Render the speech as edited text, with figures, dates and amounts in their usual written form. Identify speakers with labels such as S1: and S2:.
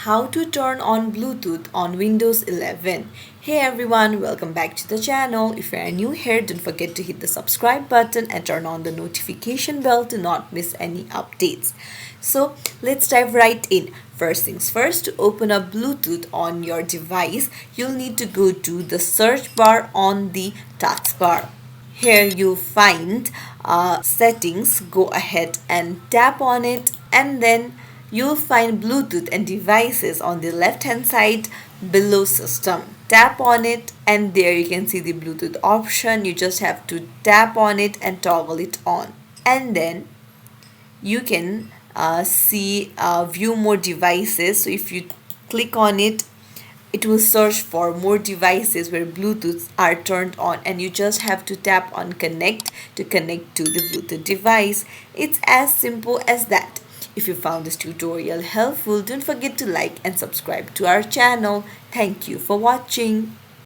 S1: How to turn on Bluetooth on Windows 11. Hey everyone, welcome back to the channel. If you are new here, don't forget to hit the subscribe button and turn on the notification bell to not miss any updates. So let's dive right in. First things first, to open up Bluetooth on your device, you'll need to go to the search bar on the taskbar. Here you find settings. Go ahead and tap on it, and then you'll find Bluetooth and devices on the left hand side below system. Tap on it, and there you can see the Bluetooth option. You just have to tap on it and toggle it on, and then you can see view more devices. So if you click on it, it will search for more devices where Bluetooths are turned on, and you just have to tap on connect to connect to the Bluetooth device. It's as simple as that. If you found this tutorial helpful, don't forget to like and subscribe to our channel. Thank you for watching.